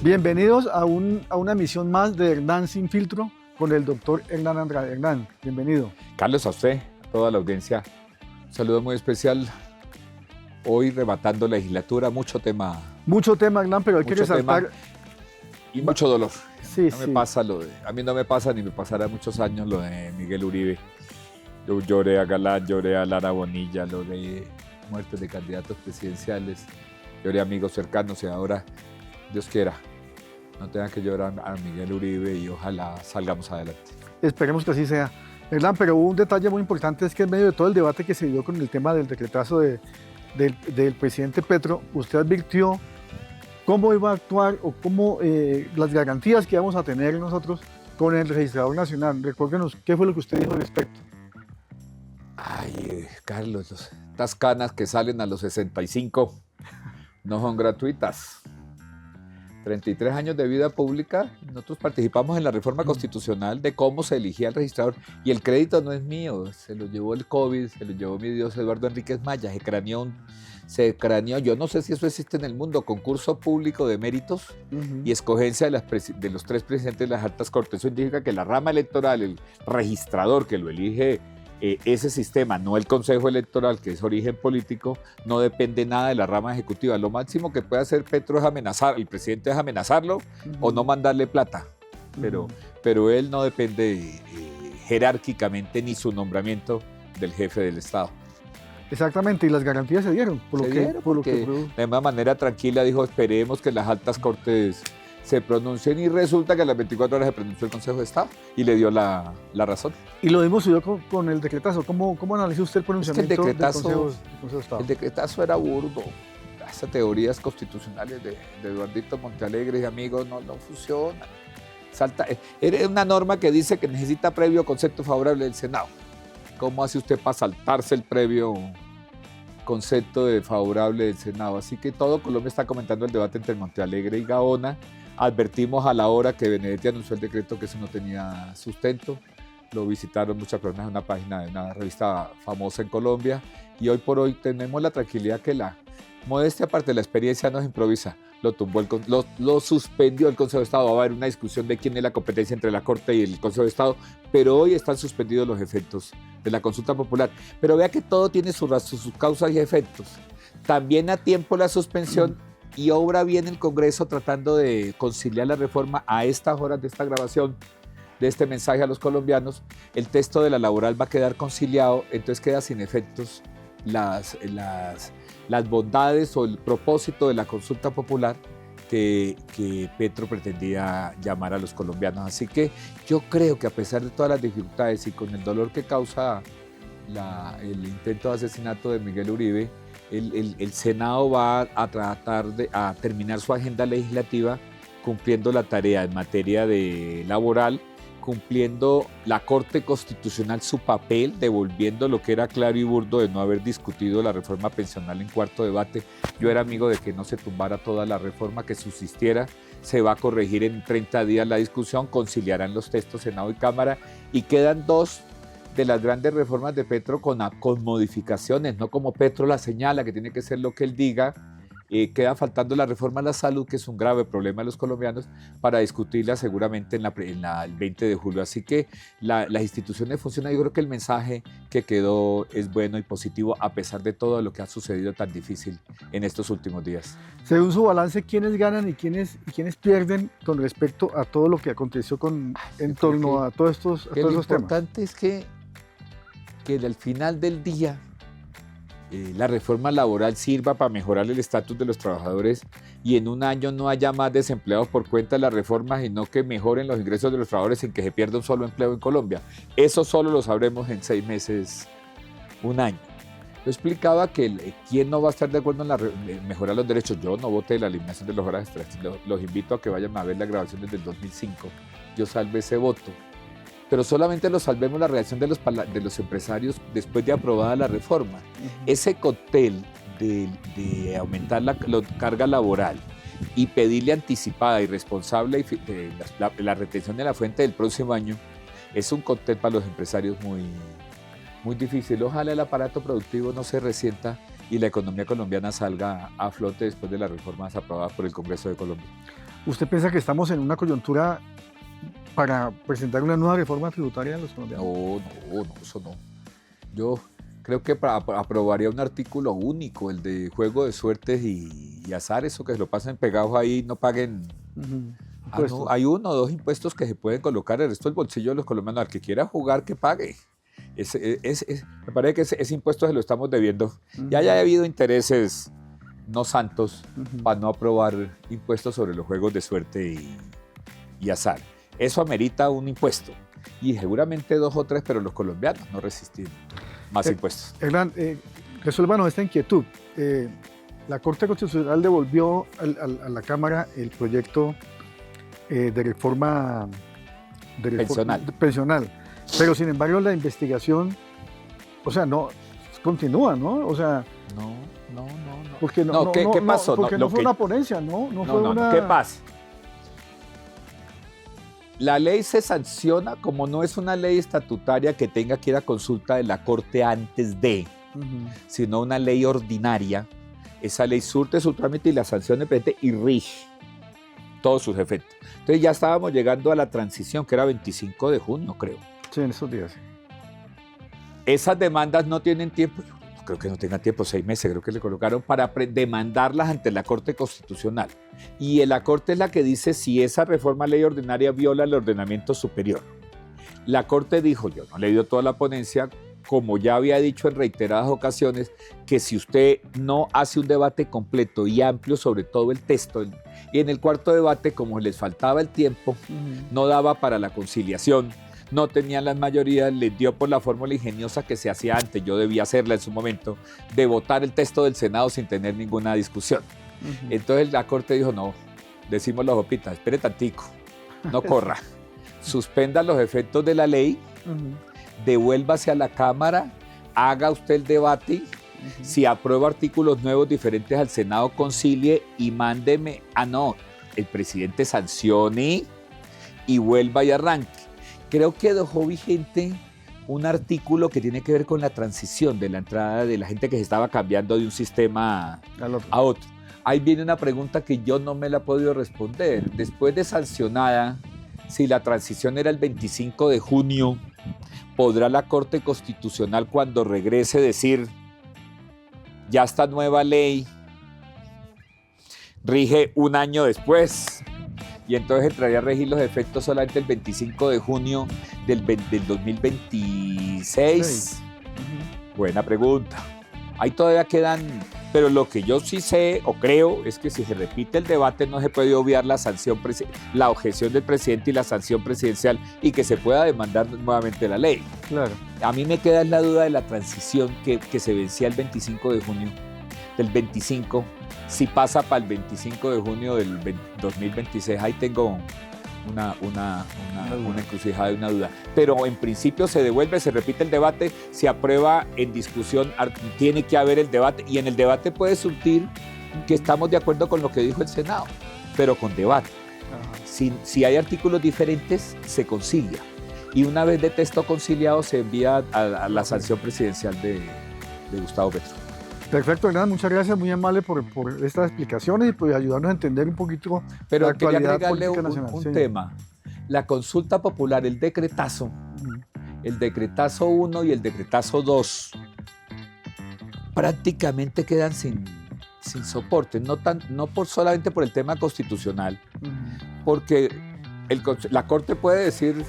Bienvenidos a una emisión más de Hernán Sin Filtro con el doctor Hernán Andrade. Hernán, bienvenido. Carlos, a usted, a toda la audiencia, un saludo muy especial. Hoy rematando legislatura, mucho tema. Mucho tema, Hernán, pero hay que resaltar. Y mucho dolor. Sí, no me pasa a mí no me pasa ni me pasará muchos años lo de Miguel Uribe. Yo lloré a Galán, lloré a Lara Bonilla, lo de muertes de candidatos presidenciales, lloré a amigos cercanos y ahora, Dios quiera, no tengan que llorar a Miguel Uribe y ojalá salgamos adelante. Esperemos que así sea. Hernán, pero hubo un detalle muy importante, es que en medio de todo el debate que se dio con el tema del decretazo del presidente Petro, usted advirtió cómo iba a actuar o cómo las garantías que íbamos a tener nosotros con el registrador nacional. Recuérdenos qué fue lo que usted dijo al respecto. Ay, Carlos, estas canas que salen a los 65 no son gratuitas. 33 años de vida pública, nosotros participamos en la reforma constitucional de cómo se elegía el registrador y el crédito no es mío, se lo llevó el COVID, se lo llevó mi Dios Eduardo Enríquez Maya, se craneó, yo no sé si eso existe en el mundo, concurso público de méritos y escogencia de los 3 presidentes de las altas cortes. Eso indica que la rama electoral, el registrador que lo elige, ese sistema, no el Consejo Electoral, que es origen político, no depende nada de la rama ejecutiva. Lo máximo que puede hacer Petro es amenazar, el presidente es amenazarlo o no mandarle plata, pero él no depende jerárquicamente ni su nombramiento del jefe del Estado. Exactamente, y las garantías se dieron. De una manera tranquila dijo, esperemos que las altas cortes se pronuncien y resulta que a las 24 horas se pronunció el Consejo de Estado y le dio la razón. Y lo mismo sucedió con el decretazo. ¿Cómo analiza usted el pronunciamiento del Consejo de Estado? El decretazo era burdo. Esas teorías constitucionales de Eduardito Montealegre y amigos no funcionan. Era una norma que dice que necesita previo concepto favorable del Senado. ¿Cómo hace usted para saltarse el previo concepto favorable del Senado? Así que todo Colombia está comentando el debate entre Montealegre y Gaona. Advertimos a la hora que Benedetti anunció el decreto que eso no tenía sustento. Lo visitaron muchas personas en una página de una revista famosa en Colombia y hoy por hoy tenemos la tranquilidad que la modestia aparte de la experiencia no se improvisa. Lo suspendió el Consejo de Estado. Va a haber una discusión de quién es la competencia entre la Corte y el Consejo de Estado, pero hoy están suspendidos los efectos de la consulta popular. Pero vea que todo tiene sus causas y efectos. También a tiempo la suspensión y obra bien el Congreso tratando de conciliar la reforma a estas horas de esta grabación, de este mensaje a los colombianos. El texto de la laboral va a quedar conciliado, entonces queda sin efectos las bondades o el propósito de la consulta popular que Petro pretendía llamar a los colombianos. Así que yo creo que a pesar de todas las dificultades y con el dolor que causa el intento de asesinato de Miguel Uribe, el Senado va a tratar de terminar su agenda legislativa cumpliendo la tarea en materia laboral, cumpliendo la Corte Constitucional su papel, devolviendo lo que era claro y burdo de no haber discutido la reforma pensional en cuarto debate. Yo era amigo de que no se tumbara toda la reforma, que subsistiera. Se va a corregir en 30 días la discusión, conciliarán los textos Senado y Cámara y quedan 2 de las grandes reformas de Petro con modificaciones, no como Petro la señala, que tiene que ser lo que él diga. Queda faltando la reforma a la salud, que es un grave problema de los colombianos, para discutirla seguramente el 20 de julio. Así que las instituciones funcionan. Yo creo que el mensaje que quedó es bueno y positivo, a pesar de todo lo que ha sucedido tan difícil en estos últimos días. Según su balance, ¿quiénes ganan y quiénes pierden con respecto a todo lo que aconteció en torno a todos estos temas? Lo importante es que al final del día la reforma laboral sirva para mejorar el estatus de los trabajadores y en un año no haya más desempleados por cuenta de la reforma, sino que mejoren los ingresos de los trabajadores sin que se pierda un solo empleo en Colombia. Eso solo lo sabremos en 6 meses, un año. Yo explicaba que quién no va a estar de acuerdo en mejorar los derechos. Yo no voté la eliminación de las horas extras. Los invito a que vayan a ver las grabaciones del 2005. Yo salvé ese voto. Pero solamente lo salvemos la reacción de los empresarios después de aprobada la reforma. Ese cóctel de aumentar la carga laboral y pedirle anticipada y responsable la retención de la fuente del próximo año es un cóctel para los empresarios muy, muy difícil. Ojalá el aparato productivo no se resienta y la economía colombiana salga a flote después de las reformas aprobadas por el Congreso de Colombia. ¿Usted piensa que estamos en una coyuntura para presentar una nueva reforma tributaria a los colombianos? No, eso no. Yo creo que aprobaría un artículo único, el de juego de suertes y azar, eso que se lo pasen pegados ahí, no paguen. No, hay 1 o 2 impuestos que se pueden colocar, el resto del bolsillo de los colombianos, al que quiera jugar, que pague. Me parece que ese impuesto se lo estamos debiendo. Ya haya habido intereses no santos para no aprobar impuestos sobre los juegos de suerte y azar. Eso amerita un impuesto. Y seguramente 2 o 3, pero los colombianos no resisten más impuestos. Hernán, resuélvanos esta inquietud. La Corte Constitucional devolvió a la Cámara el proyecto de reforma pensional. Pero sin embargo la investigación, o sea, no continúa, ¿no? O sea, no. Porque ¿Qué pasó? Porque no fue una ponencia, ¿no? ¿Qué pasa? La ley se sanciona como no es una ley estatutaria que tenga que ir a consulta de la Corte antes de, sino una ley ordinaria. Esa ley surte su trámite y la sanciona el presidente y rige todos sus efectos. Entonces ya estábamos llegando a la transición, que era 25 de junio, creo. Sí, en esos días. Esas demandas no tienen tiempo, yo no creo que no tengan tiempo, 6 meses creo que le colocaron para demandarlas ante la Corte Constitucional. Y la Corte es la que dice si esa reforma ley ordinaria viola el ordenamiento superior. La Corte dijo, yo no le dio toda la ponencia, como ya había dicho en reiteradas ocasiones, que si usted no hace un debate completo y amplio sobre todo el texto, y en el cuarto debate, como les faltaba el tiempo, no daba para la conciliación, no tenían las mayorías, les dio por la fórmula ingeniosa que se hacía antes, yo debía hacerla en su momento, de votar el texto del Senado sin tener ninguna discusión. Entonces la Corte dijo, no, decimos los hopitas, espere tantico, no corra, suspenda los efectos de la ley, devuélvase a la Cámara, haga usted el debate, si aprueba artículos nuevos diferentes al Senado, concilie y mándeme, el presidente sancione y vuelva y arranque. Creo que dejó vigente un artículo que tiene que ver con la transición de la entrada de la gente que se estaba cambiando de un sistema a otro. Ahí viene una pregunta que yo no me la he podido responder. Después de sancionada, si la transición era el 25 de junio, ¿podrá la Corte Constitucional cuando regrese decir, ya esta nueva ley rige un año después? Y entonces entraría a regir los efectos solamente el 25 de junio del 2026. Buena pregunta. Ahí todavía quedan, pero lo que yo sí sé o creo es que si se repite el debate no se puede obviar la objeción del presidente y la sanción presidencial y que se pueda demandar nuevamente la ley. Claro. A mí me queda la duda de la transición que se vencía el 25 de junio del 25, si pasa para el 25 de junio del 2026, ahí tengo una encrucijada y una duda. Pero en principio se devuelve, se repite el debate, se aprueba en discusión, tiene que haber el debate y en el debate puede surtir que estamos de acuerdo con lo que dijo el Senado, pero con debate. Si hay artículos diferentes, se concilia. Y una vez de texto conciliado, se envía a la sanción presidencial de Gustavo Petro. Perfecto, Hernán, muchas gracias, muy amable por estas explicaciones y por ayudarnos a entender un poquito la actualidad quería agregarle política nacional. Un tema. La consulta popular, el decretazo 1 y el decretazo 2, prácticamente quedan sin soporte, no solamente por el tema constitucional, porque la Corte puede decir,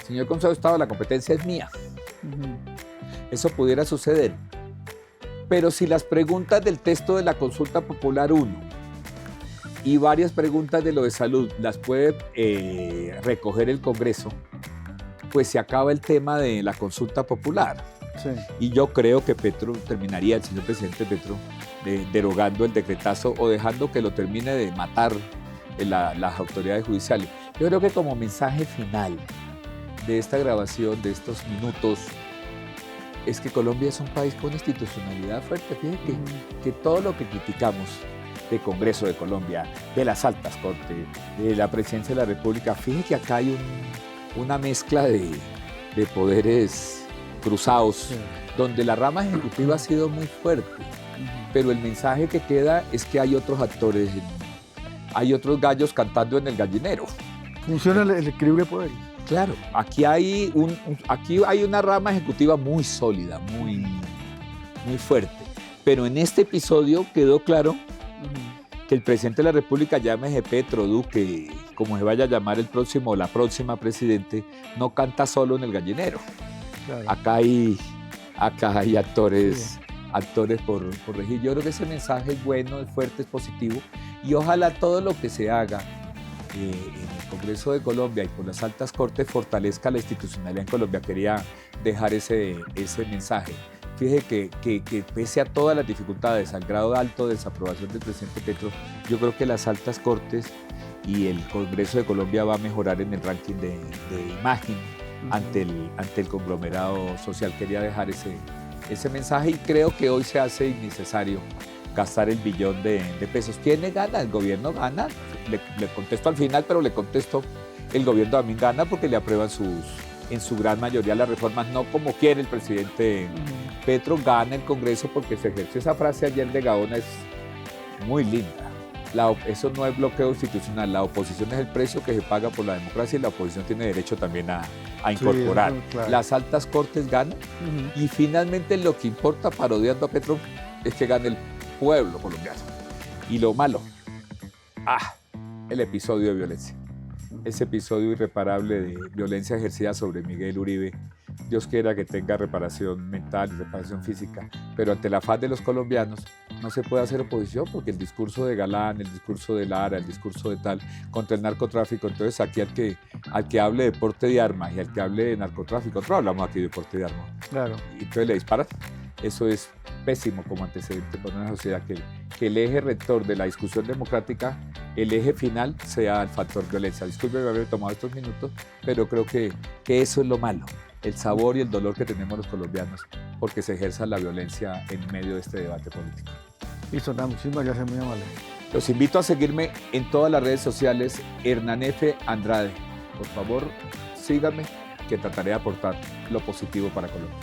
señor Consejo de Estado, la competencia es mía. Eso pudiera suceder. Pero si las preguntas del texto de la consulta popular 1 y varias preguntas de lo de salud las puede recoger el Congreso, pues se acaba el tema de la consulta popular. Sí. Y yo creo que el señor presidente Petro, derogando el decretazo o dejando que lo termine de matar las autoridades judiciales. Yo creo que como mensaje final de esta grabación, de estos minutos, es que Colombia es un país con institucionalidad fuerte. Fíjate que todo lo que criticamos del Congreso de Colombia, de las altas cortes, de la presidencia de la República, fíjate que acá hay una mezcla de poderes cruzados, donde la rama ejecutiva ha sido muy fuerte, pero el mensaje que queda es que hay otros actores, hay otros gallos cantando en el gallinero. Funciona el equilibrio de poderes. Claro, aquí hay una rama ejecutiva muy sólida, muy fuerte, pero en este episodio quedó claro que el presidente de la República, llámese Petro, Duque, como se vaya a llamar el próximo o la próxima presidente, no canta solo en el gallinero. Claro. Acá hay actores por regir. Yo creo que ese mensaje es bueno, es fuerte, es positivo, y ojalá todo lo que se haga en el Congreso de Colombia y por las altas cortes fortalezca la institucionalidad en Colombia. Quería dejar ese mensaje. Fíjese que pese a todas las dificultades, al grado alto de desaprobación del presidente Petro, yo creo que las altas cortes y el Congreso de Colombia va a mejorar en el ranking de imagen ante el conglomerado social. Quería dejar ese mensaje, y creo que hoy se hace innecesario gastar el billón de pesos. ¿Quién gana? El gobierno gana. Le contesto al final, pero le contesto, el gobierno también gana porque le aprueban en su gran mayoría las reformas, no como quiere el presidente Petro. Gana el Congreso porque se ejerce. Esa frase ayer de Gaona es muy linda. Eso no es bloqueo institucional. La oposición es el precio que se paga por la democracia, y la oposición tiene derecho también a incorporar. Sí, claro. Las altas cortes ganan, y finalmente lo que importa, parodiando a Petro, es que gane el pueblo colombiano. Y lo malo, el episodio de violencia. Ese episodio irreparable de violencia ejercida sobre Miguel Uribe. Dios quiera que tenga reparación mental y reparación física, pero ante la faz de los colombianos no se puede hacer oposición, porque el discurso de Galán, el discurso de Lara, el discurso de tal contra el narcotráfico, entonces aquí al que hable de porte de armas y al que hable de narcotráfico, nosotros hablamos aquí de porte de armas, claro, y entonces le disparan. Eso es pésimo como antecedente para una sociedad, que el eje rector de la discusión democrática, el eje final, sea el factor violencia. Disculpe haber tomado estos minutos, pero creo que eso es lo malo, el sabor y el dolor que tenemos los colombianos porque se ejerza la violencia en medio de este debate político. Listo, muchísimas gracias, muy amable. Los invito a seguirme en todas las redes sociales, Hernán F. Andrade. Por favor, síganme, que trataré de aportar lo positivo para Colombia.